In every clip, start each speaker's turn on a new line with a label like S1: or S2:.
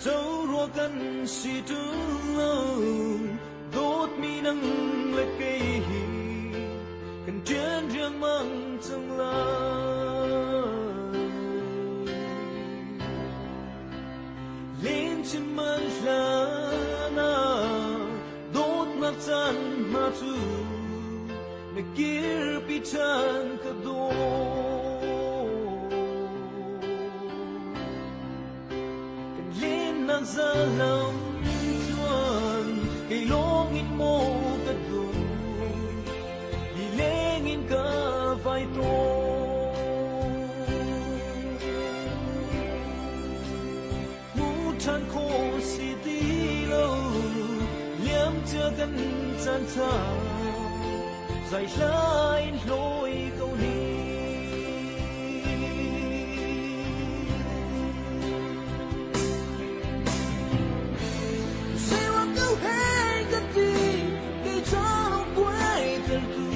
S1: dẫu rùa cần si tu đốt mi nâng lệ cây cần chuyến riêng mang tương lai lên trên mân là na đốt nát chân mà tu me kir pitan ka do kan len nang sa lam chuan kay longin mo ka do hilengin ka vai to mutan ko si di lo liam chưa kan chan cha dài lên lối câu đi say qua câu hay cái gì cái cho quay thật tu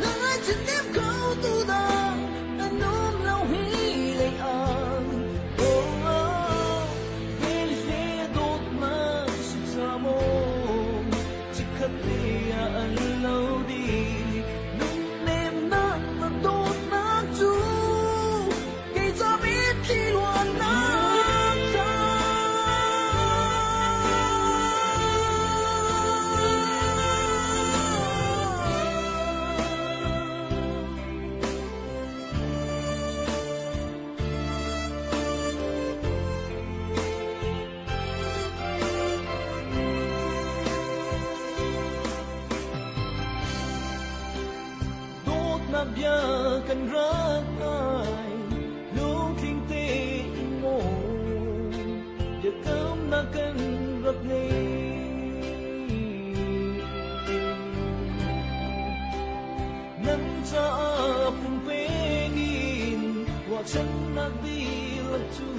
S1: nắng ai trên đêm câu tu da anh ôm lâu hi lệ an bên phía đốt mà sa mô Katia an lâu đi nung nêm nát mà đốt nát chú cây gió biết khi loạn nát ra bia kan rak ai lu thing te in mo ya kam na kan rak nei nan cha pun pe ngin wa chan na di la tu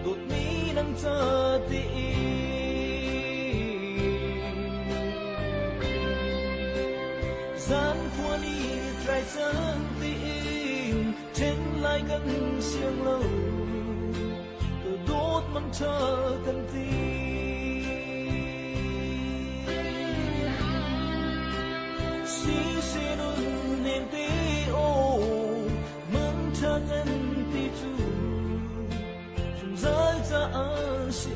S1: dot mi nan cha ti gian phuan đi trai sáng tim trên lai gần xiềng lâu từ đốt măng chờ cần tim si se nun nem te o măng chờ cần ti tu chúng giải ra si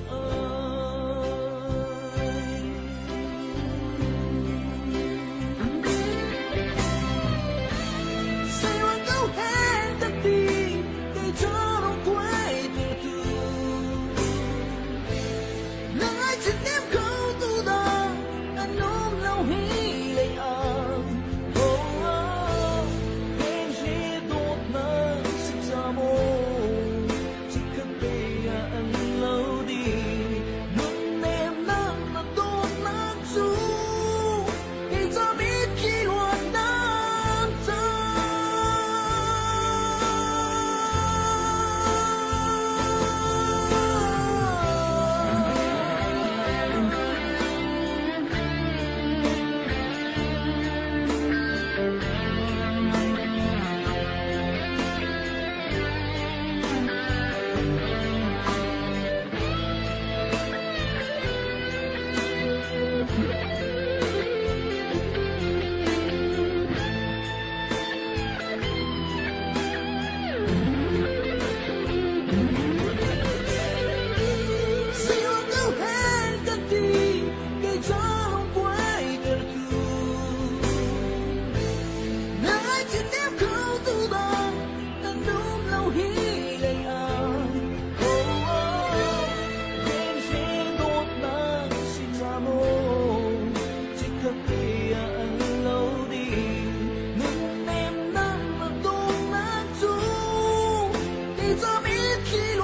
S1: It's a